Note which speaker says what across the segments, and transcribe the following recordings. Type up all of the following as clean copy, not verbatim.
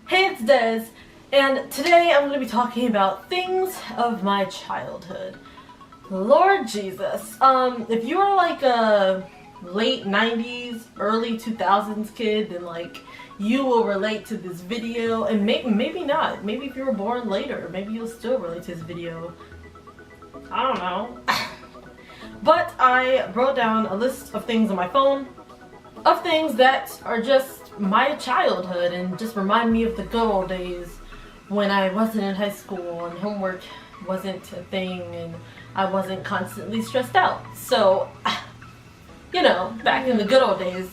Speaker 1: Hey, it's Dez, and today I'm going to be talking about things of my childhood. Lord Jesus, if you are like a late 90s, early 2000s kid, then like you will relate to this video, and maybe not. Maybe if you were born later, maybe you'll still relate to this video. I don't know. But I wrote down a list of things on my phone, of things that are just my childhood and just remind me of the good old days when I wasn't in high school and homework wasn't a thing and I wasn't constantly stressed out. So, you know, back in the good old days.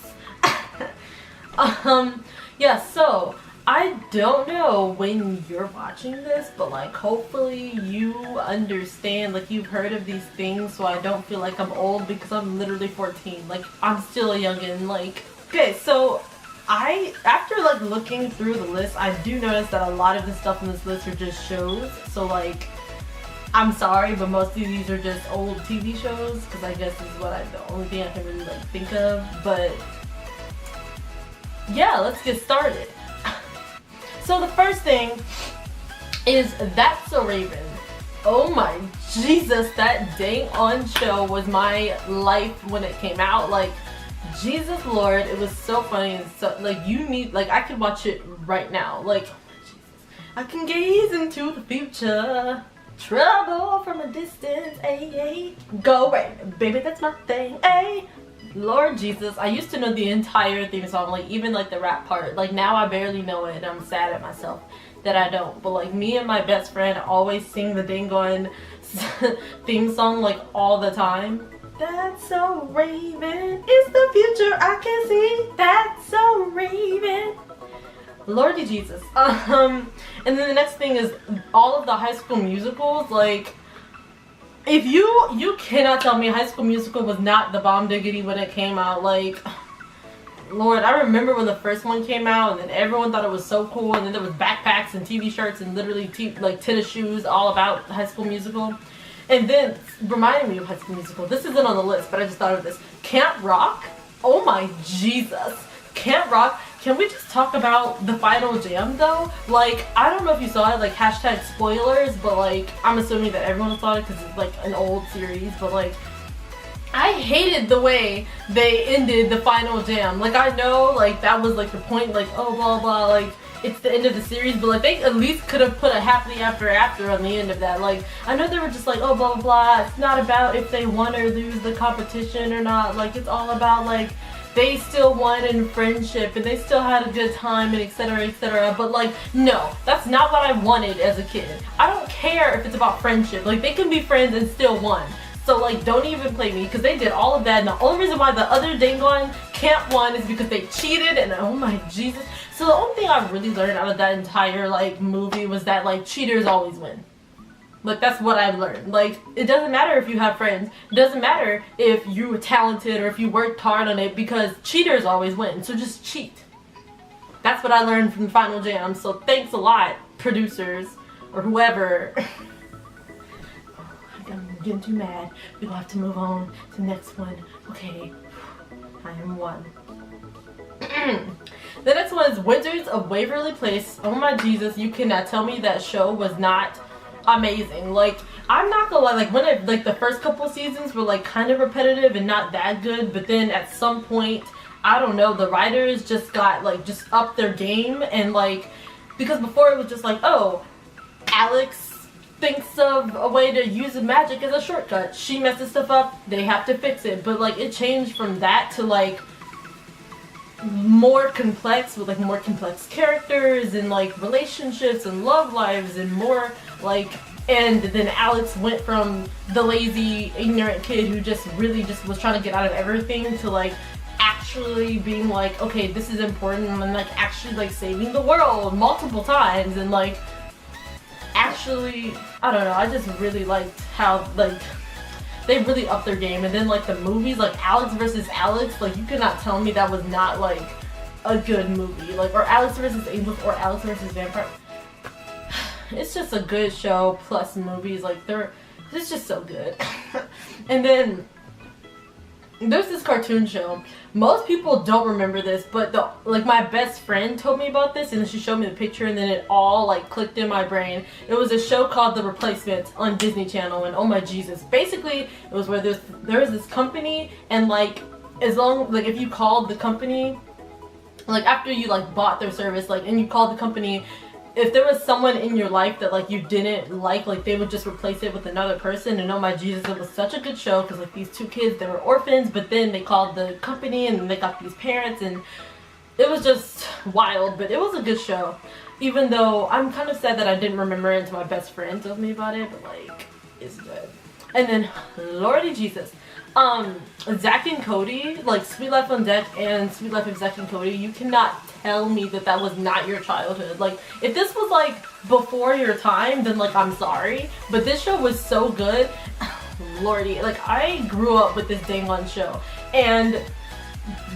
Speaker 1: Yeah, so I don't know when you're watching this, but like hopefully you understand, like you've heard of these things, so I don't feel like I'm old because I'm literally 14. Like I'm still a youngin'. Like, okay, so after like looking through the list, I do notice that a lot of the stuff on this list are just shows. So like, I'm sorry, but most of these are just old TV shows because I guess this is the only thing I can really like think of. But yeah, let's get started. So the first thing is That's So Raven. Oh my Jesus, that dang on show was my life when it came out. Like, Jesus Lord, it was so funny and so like I could watch it right now. Like, Jesus, I can gaze into the future, trouble from a distance, ay, go away, baby, that's my thing, ay. Lord Jesus, I used to know the entire theme song, like even like the rap part. Like now I barely know it and I'm sad at myself that I don't. But like me and my best friend always sing the dang on theme song like all the time. That's so Raven, it's the future I can see. That's so Raven. Lordy Jesus. And then the next thing is all of the High School Musicals. Like, if you cannot tell me High School Musical was not the bomb diggity when it came out. Like, Lord, I remember when the first one came out and then everyone thought it was so cool, and then there was backpacks and TV shirts and literally like tennis shoes all about High School Musical. And then, reminding me of High School Musical, this isn't on the list, but I just thought of this. Camp Rock? Oh my Jesus. Camp Rock. Can we just talk about the final jam though? Like, I don't know if you saw it, like hashtag spoilers, but like, I'm assuming that everyone saw it because it's like an old series, but like, I hated the way they ended the final jam. Like, I know, like, that was like the point, like, oh, blah, blah, like, it's the end of the series, but like they at least could have put a happily after on the end of that. Like, I know they were just like, oh, blah blah blah, it's not about if they won or lose the competition or not. Like, it's all about like they still won in friendship and they still had a good time and etc, etc. But like, no, that's not what I wanted as a kid. I don't care if it's about friendship. Like, they can be friends and still won. So like, don't even play me, because they did all of that, and the only reason why the other dang on can't won is because they cheated. And oh my Jesus. So the only thing I really learned out of that entire like movie was that like cheaters always win. Like, that's what I've learned. Like, it doesn't matter if you have friends. It doesn't matter if you were talented or if you worked hard on it, because cheaters always win. So just cheat. That's what I learned from the final jam. So thanks a lot, producers or whoever. I'm getting too mad. We will have to move on to the next one. Okay, I am one. The next one is Wizards of Waverly Place. Oh my Jesus, you cannot tell me that show was not amazing. Like, I'm not gonna lie, like when it, like the first couple seasons were like kind of repetitive and not that good, but then at some point, I don't know, the writers just got like just up their game. And like, because before it was just like, oh, Alex thinks of a way to use magic as a shortcut, she messes stuff up, they have to fix it. But like, it changed from that to like more complex, with like more complex characters and like relationships and love lives and more like, and then Alex went from the lazy ignorant kid who just really just was trying to get out of everything to like actually being like, okay, this is important, and like actually like saving the world multiple times, and like actually, I don't know, I just really liked how like they really upped their game. And then like the movies, like Alex versus Alex, like you could not tell me that was not like a good movie. Like, or Alex versus Angels or Alex versus Vampire. It's just a good show plus movies. Like, it's just so good. And then there's this cartoon show. Most people don't remember this, but my best friend told me about this, and then she showed me the picture, and then it all like clicked in my brain. It was a show called The Replacements on Disney Channel, and oh my Jesus, basically it was where there was this company, and like if you called the company, like after you like bought their service, like, and you called the company, if there was someone in your life that like you didn't like they would just replace it with another person. And oh my Jesus, it was such a good show, because like these two kids, they were orphans, but then they called the company and they got these parents, and it was just wild. But it was a good show, even though I'm kind of sad that I didn't remember it until my best friend told me about it. But like, it's good. And then Lordy Jesus, Zack and Cody, like Sweet Life on Deck and Sweet Life of Zack and Cody, you cannot tell me that was not your childhood. Like, if this was like before your time, then like I'm sorry, but this show was so good. Lordy, like I grew up with this dang on show, and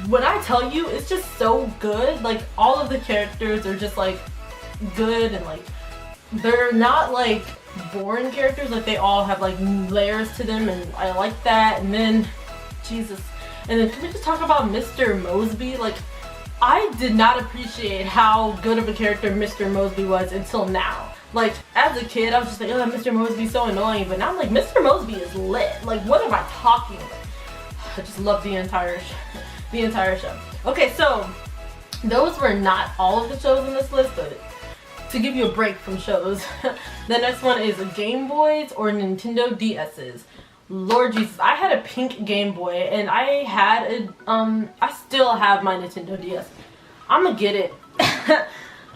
Speaker 1: when I tell you, it's just so good. Like, all of the characters are just like good, and like they're not like boring characters. Like, they all have like layers to them, and I like that. And then Jesus, and then can we just talk about Mr. Mosby? Like, I did not appreciate how good of a character Mr. Mosby was until now. Like, as a kid, I was just like, oh, Mr. Mosby's so annoying, but now I'm like, Mr. Mosby is lit. Like, what am I talking about? I just love the entire show. Okay, so those were not all of the shows in this list, but to give you a break from shows, the next one is Game Boys or Nintendo DS's. Lord Jesus, I had a pink Game Boy, and I still have my Nintendo DS. I'm gonna get it.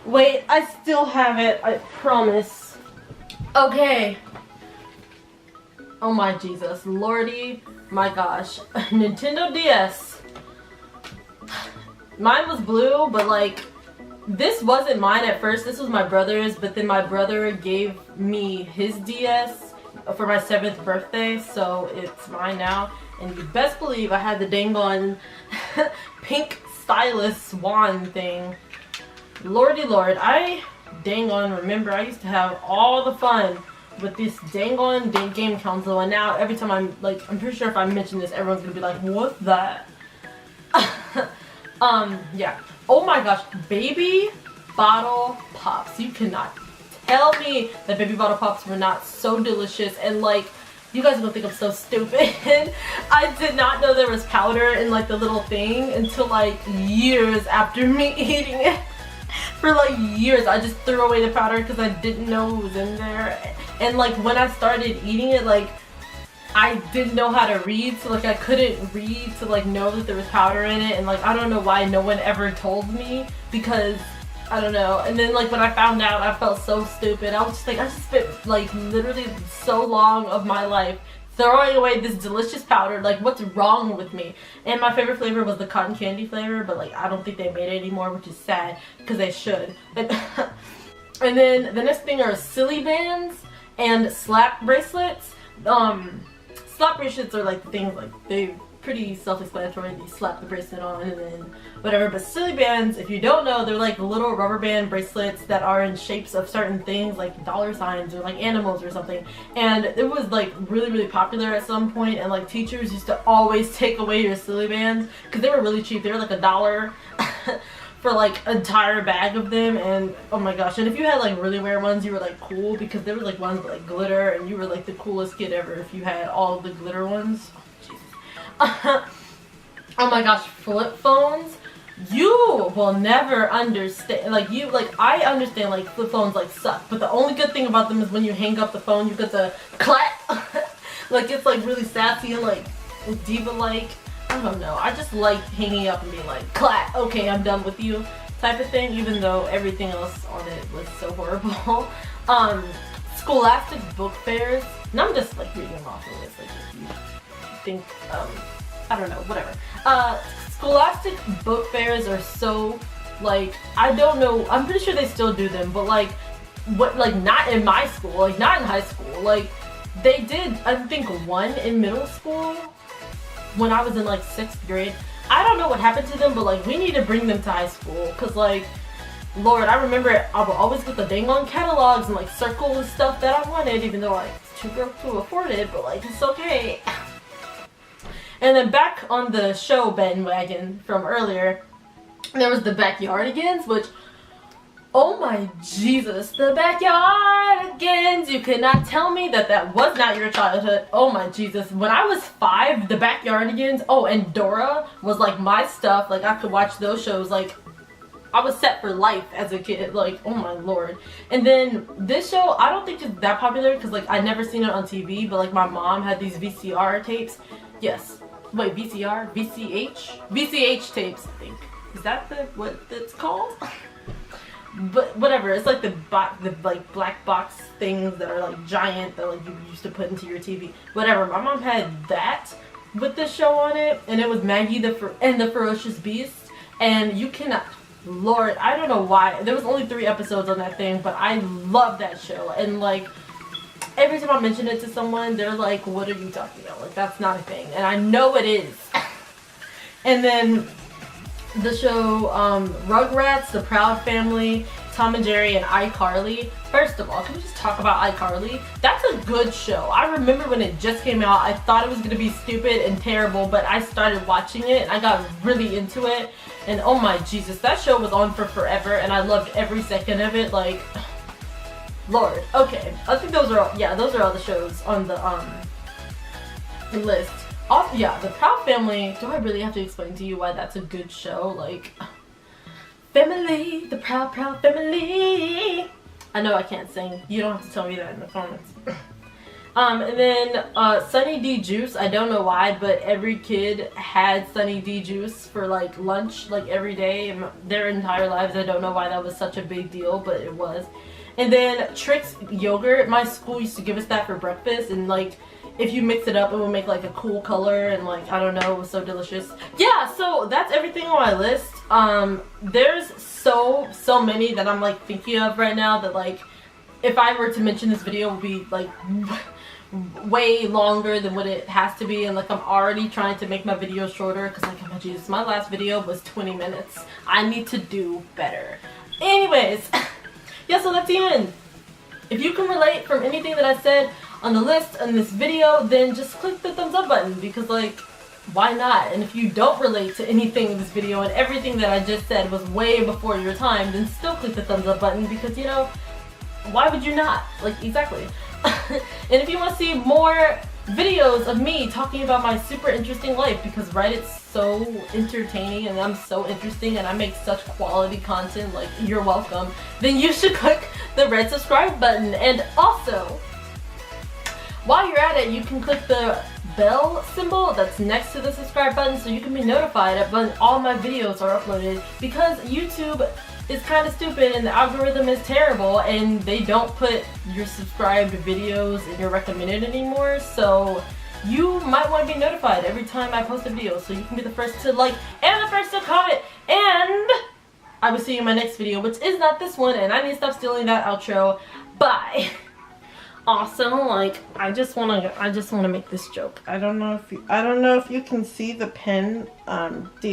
Speaker 1: Wait, I still have it, I promise. Okay. Oh my Jesus, Lordy, my gosh. Nintendo DS. Mine was blue, but like, this wasn't mine at first. This was my brother's, but then my brother gave me his DS for my 7th birthday, so it's mine now. And you best believe I had the dang on pink stylus swan thing. Lordy Lord, I dang on remember I used to have all the fun with this dang on game console, and now every time I'm pretty sure if I mention this, everyone's gonna be like, what's that? Yeah. Oh my gosh, Baby Bottle Pops. You cannot tell me that Baby Bottle Pops were not so delicious. And like, you guys are gonna think I'm so stupid. I did not know there was powder in like the little thing until like years after me eating it. For like years, I just threw away the powder because I didn't know it was in there. And like, when I started eating it, like, I didn't know how to read, so like I couldn't read to like know that there was powder in it. And like, I don't know why no one ever told me, because I don't know. And then like when I found out, I felt so stupid. I was just like, I just spent like literally so long of my life throwing away this delicious powder. Like, what's wrong with me? And my favorite flavor was the cotton candy flavor, but like I don't think they made it anymore, which is sad because they should. But and then the next thing are silly bands and slap bracelets. Slap bracelets are like the things, like they're pretty self-explanatory. You slap the bracelet on and then whatever. But silly bands, if you don't know, they're like little rubber band bracelets that are in shapes of certain things, like dollar signs or like animals or something. And it was like really, really popular at some point, and like teachers used to always take away your silly bands because they were really cheap. They were like $1 for like an entire bag of them. And oh my gosh, and if you had like really rare ones, you were like cool, because there were like ones with like glitter, and you were like the coolest kid ever if you had all of the glitter ones. Oh my gosh, flip phones. You will never understand. Like, I understand like flip phones like suck, but the only good thing about them is when you hang up the phone, you get to clap. Like, it's like really sassy and like diva like. I don't know. I just like hanging up and being like, clap, okay, I'm done with you type of thing, even though everything else on it was so horrible. Scholastic book fairs. And I'm just like reading them off the list, like if you think, I don't know, whatever. Scholastic book fairs are so, like, I don't know, I'm pretty sure they still do them, but like, not in my school, like not in high school. Like, they did, I think, one in middle school when I was in like 6th grade. I don't know what happened to them, but like, we need to bring them to high school, because like, Lord, I remember I would always get the dang on catalogs and like circle the stuff that I wanted, even though I was too broke to afford it, but like, it's okay. And then back on the show bandwagon from earlier, there was the Backyardigans, which, oh my Jesus, the Backyardigans. You could not tell me that that was not your childhood. Oh my Jesus. When I was 5, the Backyardigans, oh, and Dora was like my stuff. Like I could watch those shows. Like I was set for life as a kid. Like, oh my Lord. And then this show, I don't think it's that popular because like I never seen it on TV, but like my mom had these VCR tapes. Yes. Wait, VCR? VCH? VCH tapes, I think. Is that what it's called? But whatever, it's like the like black box things that are like giant that like you used to put into your TV. Whatever, my mom had that with this show on it, and it was Maggie the Ferocious Beast. And you cannot, Lord, I don't know why. There was only 3 episodes on that thing, but I love that show. And like every time I mention it to someone, they're like, "What are you talking about? Like that's not a thing." And I know it is. And then the show Rugrats, The Proud Family, Tom and Jerry, and iCarly. First of all, can we just talk about iCarly? That's a good show. I remember when it just came out, I thought it was going to be stupid and terrible, but I started watching it and I got really into it. And oh my Jesus, that show was on for forever and I loved every second of it. Like, Lord. Okay, I think those are all the shows on the list. Yeah, The Proud Family. Do I really have to explain to you why that's a good show? Like, family, the proud family. I know I can't sing. You don't have to tell me that in the comments. And then Sunny D Juice. I don't know why, but every kid had Sunny D Juice for like lunch, like every day in their entire lives. I don't know why that was such a big deal, but it was. And then Trix yogurt. My school used to give us that for breakfast, and like, if you mix it up, it will make like a cool color, and like, I don't know, it was so delicious. Yeah, so that's everything on my list. There's so many that I'm like thinking of right now that like, if I were to mention this video, it would be like way longer than what it has to be. And like, I'm already trying to make my videos shorter because like, oh my Jesus, my last video was 20 minutes. I need to do better. Anyways, yeah, so that's the end. If you can relate from anything that I said on the list in this video, then just click the thumbs up button, because like, why not? And if you don't relate to anything in this video and everything that I just said was way before your time, then still click the thumbs up button, because you know, why would you not? Like, exactly. And if you want to see more videos of me talking about my super interesting life, because right, it's so entertaining and I'm so interesting and I make such quality content, like, you're welcome, then you should click the red subscribe button. And also, while you're at it, you can click the bell symbol that's next to the subscribe button so you can be notified when all my videos are uploaded, because YouTube is kind of stupid and the algorithm is terrible and they don't put your subscribed videos in your recommended anymore. So you might want to be notified every time I post a video so you can be the first to like and the first to comment. And I will see you in my next video, which is not this one, and I need to stop stealing that outro. Bye. Also, like, I just wanna make this joke. I don't know if you can see the pen. Do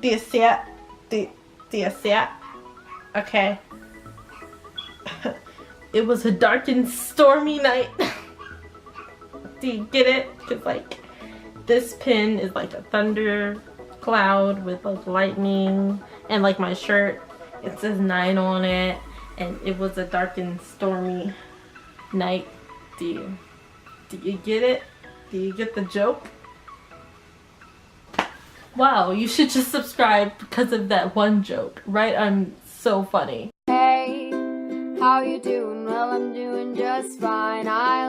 Speaker 1: you see it? Do you see it? Okay. It was a dark and stormy night. Do you get it? Cause like, this pen is like a thunder cloud with like lightning, and like my shirt, it says 9 on it, and it was a dark and stormy night. Do you get it? Do you get the joke? Wow, you should just subscribe because of that one joke, right? I'm so funny.
Speaker 2: Hey, how you doing? Well, I'm doing just fine. I